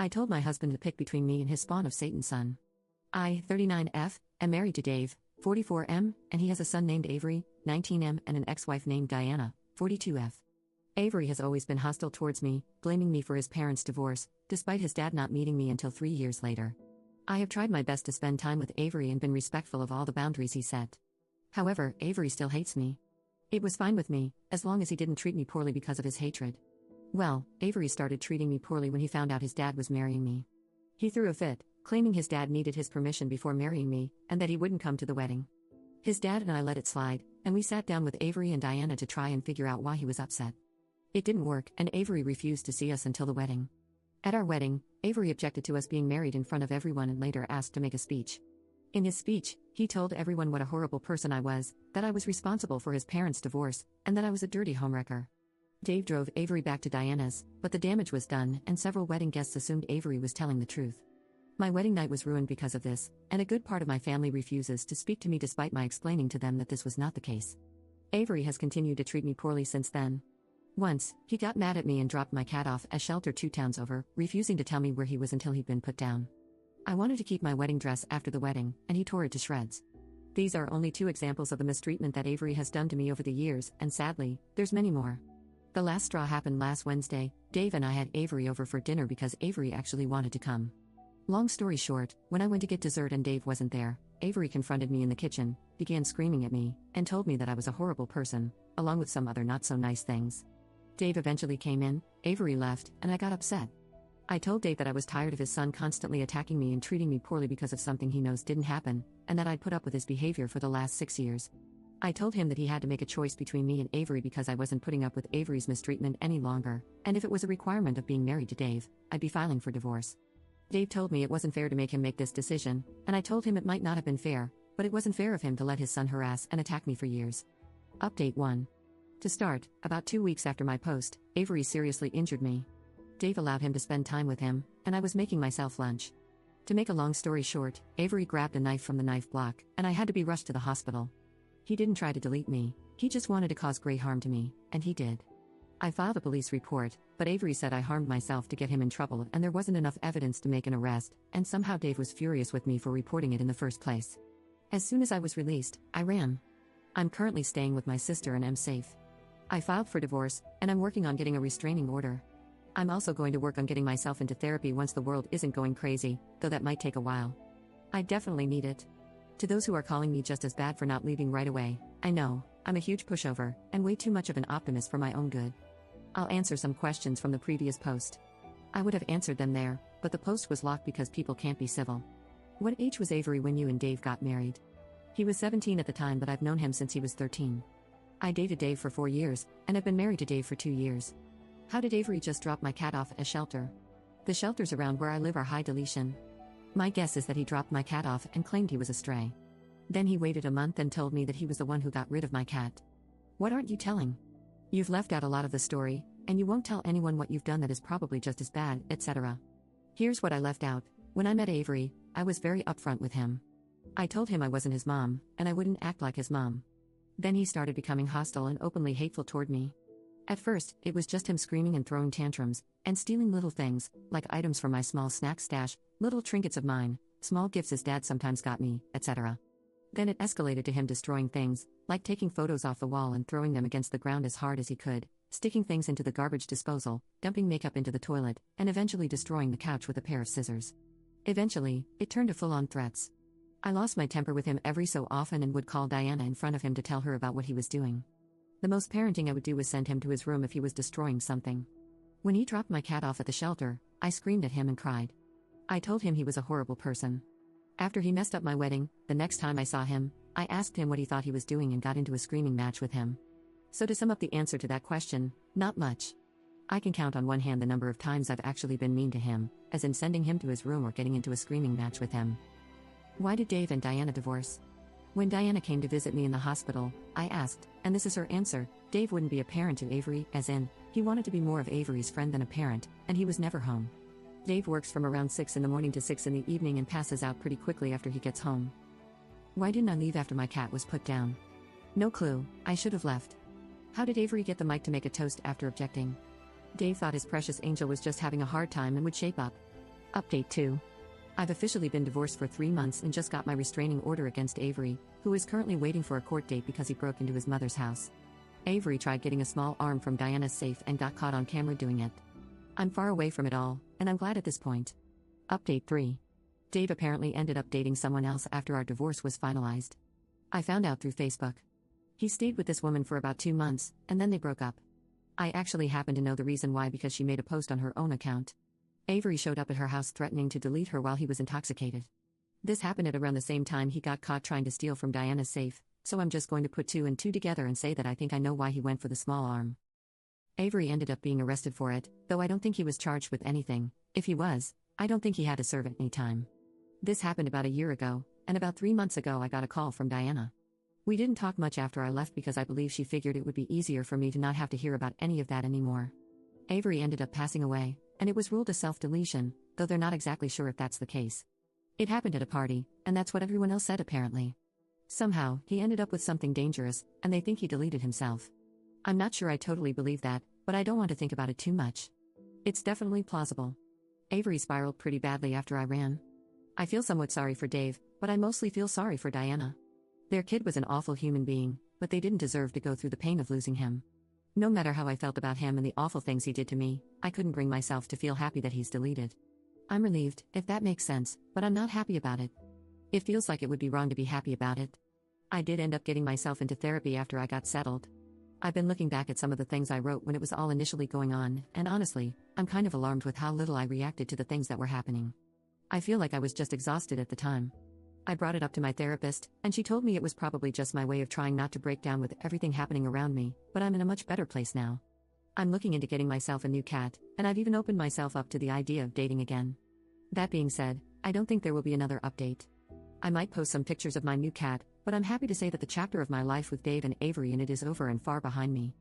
I told my husband to pick between me and his spawn of Satan's son. I, 39F, am married to Dave, 44M, and he has a son named Avery, 19M, and an ex-wife named Diana, 42F. Avery has always been hostile towards me, blaming me for his parents' divorce, despite his dad not meeting me until 3 years later. I have tried my best to spend time with Avery and been respectful of all the boundaries he set. However, Avery still hates me. It was fine with me, as long as he didn't treat me poorly because of his hatred. Well, Avery started treating me poorly when he found out his dad was marrying me. He threw a fit, claiming his dad needed his permission before marrying me, and that he wouldn't come to the wedding. His dad and I let it slide, and we sat down with Avery and Diana to try and figure out why he was upset. It didn't work, and Avery refused to see us until the wedding. At our wedding, Avery objected to us being married in front of everyone and later asked to make a speech. In his speech, he told everyone what a horrible person I was, that I was responsible for his parents' divorce, and that I was a dirty homewrecker. Dave drove Avery back to Diana's, but the damage was done, and several wedding guests assumed Avery was telling the truth. My wedding night was ruined because of this, and a good part of my family refuses to speak to me despite my explaining to them that this was not the case. Avery has continued to treat me poorly since then. Once, he got mad at me and dropped my cat off a shelter 2 towns over, refusing to tell me where he was until he'd been put down. I wanted to keep my wedding dress after the wedding, and he tore it to shreds. These are only 2 examples of the mistreatment that Avery has done to me over the years, and sadly, there's many more. The last straw happened last Wednesday. Dave and I had Avery over for dinner because Avery actually wanted to come. Long story short, when I went to get dessert and Dave wasn't there, Avery confronted me in the kitchen, began screaming at me, and told me that I was a horrible person, along with some other not-so-nice things. Dave eventually came in, Avery left, and I got upset. I told Dave that I was tired of his son constantly attacking me and treating me poorly because of something he knows didn't happen, and that I'd put up with his behavior for the last 6 years. I told him that he had to make a choice between me and Avery because I wasn't putting up with Avery's mistreatment any longer, and if it was a requirement of being married to Dave, I'd be filing for divorce. Dave told me it wasn't fair to make him make this decision, and I told him it might not have been fair, but it wasn't fair of him to let his son harass and attack me for years. Update 1. To start, about 2 weeks after my post, Avery seriously injured me. Dave allowed him to spend time with him, and I was making myself lunch. To make a long story short, Avery grabbed a knife from the knife block, and I had to be rushed to the hospital. He didn't try to delete me, he just wanted to cause great harm to me, and he did. I filed a police report, but Avery said I harmed myself to get him in trouble and there wasn't enough evidence to make an arrest, and somehow Dave was furious with me for reporting it in the first place. As soon as I was released, I ran. I'm currently staying with my sister and am safe. I filed for divorce, and I'm working on getting a restraining order. I'm also going to work on getting myself into therapy once the world isn't going crazy, though that might take a while. I definitely need it. To those who are calling me just as bad for not leaving right away, I know, I'm a huge pushover, and way too much of an optimist for my own good. I'll answer some questions from the previous post. I would have answered them there, but the post was locked because people can't be civil. What age was Avery when you and Dave got married? He was 17 at the time, but I've known him since he was 13. I dated Dave for 4 years, and have been married to Dave for 2 years. How did Avery just drop my cat off at a shelter? The shelters around where I live are high deletion. My guess is that he dropped my cat off and claimed he was a stray. Then he waited a month and told me that he was the one who got rid of my cat. What aren't you telling? You've left out a lot of the story, and you won't tell anyone what you've done that is probably just as bad, etc. Here's what I left out. When I met Avery, I was very upfront with him. I told him I wasn't his mom, and I wouldn't act like his mom. Then he started becoming hostile and openly hateful toward me. At first, it was just him screaming and throwing tantrums, and stealing little things, like items from my small snack stash, little trinkets of mine, small gifts his dad sometimes got me, etc. Then it escalated to him destroying things, like taking photos off the wall and throwing them against the ground as hard as he could, sticking things into the garbage disposal, dumping makeup into the toilet, and eventually destroying the couch with a pair of scissors. Eventually, it turned to full-on threats. I lost my temper with him every so often and would call Diana in front of him to tell her about what he was doing. The most parenting I would do was send him to his room if he was destroying something. When he dropped my cat off at the shelter, I screamed at him and cried. I told him he was a horrible person. After he messed up my wedding, the next time I saw him, I asked him what he thought he was doing and got into a screaming match with him. So to sum up the answer to that question, not much. I can count on one hand the number of times I've actually been mean to him, as in sending him to his room or getting into a screaming match with him. Why did Dave and Diana divorce? When Diana came to visit me in the hospital, I asked, and this is her answer, Dave wouldn't be a parent to Avery, as in, he wanted to be more of Avery's friend than a parent, and he was never home. Dave works from around 6 in the morning to 6 in the evening and passes out pretty quickly after he gets home. Why didn't I leave after my cat was put down? No clue, I should have left. How did Avery get the mic to make a toast after objecting? Dave thought his precious angel was just having a hard time and would shape up. Update 2. I've officially been divorced for 3 months and just got my restraining order against Avery, who is currently waiting for a court date because he broke into his mother's house. Avery tried getting a small arm from Diana's safe and got caught on camera doing it. I'm far away from it all, and I'm glad at this point. Update 3. Dave apparently ended up dating someone else after our divorce was finalized. I found out through Facebook. He stayed with this woman for about 2 months, and then they broke up. I actually happen to know the reason why because she made a post on her own account. Avery showed up at her house threatening to delete her while he was intoxicated. This happened at around the same time he got caught trying to steal from Diana's safe, so I'm just going to put 2 and 2 together and say that I think I know why he went for the small arm. Avery ended up being arrested for it, though I don't think he was charged with anything. If he was, I don't think he had to serve any time. This happened about a year ago, and about 3 months ago I got a call from Diana. We didn't talk much after I left because I believe she figured it would be easier for me to not have to hear about any of that anymore. Avery ended up passing away, and it was ruled a self-deletion, though they're not exactly sure if that's the case. It happened at a party, and that's what everyone else said apparently. Somehow, he ended up with something dangerous, and they think he deleted himself. I'm not sure I totally believe that, but I don't want to think about it too much. It's definitely plausible. Avery spiraled pretty badly after I ran. I feel somewhat sorry for Dave, but I mostly feel sorry for Diana. Their kid was an awful human being, but they didn't deserve to go through the pain of losing him. No matter how I felt about him and the awful things he did to me, I couldn't bring myself to feel happy that he's deleted. I'm relieved, if that makes sense, but I'm not happy about it. It feels like it would be wrong to be happy about it. I did end up getting myself into therapy after I got settled. I've been looking back at some of the things I wrote when it was all initially going on, and honestly, I'm kind of alarmed with how little I reacted to the things that were happening. I feel like I was just exhausted at the time. I brought it up to my therapist, and she told me it was probably just my way of trying not to break down with everything happening around me, but I'm in a much better place now. I'm looking into getting myself a new cat, and I've even opened myself up to the idea of dating again. That being said, I don't think there will be another update. I might post some pictures of my new cat, but I'm happy to say that the chapter of my life with Dave and Avery in it is over and far behind me.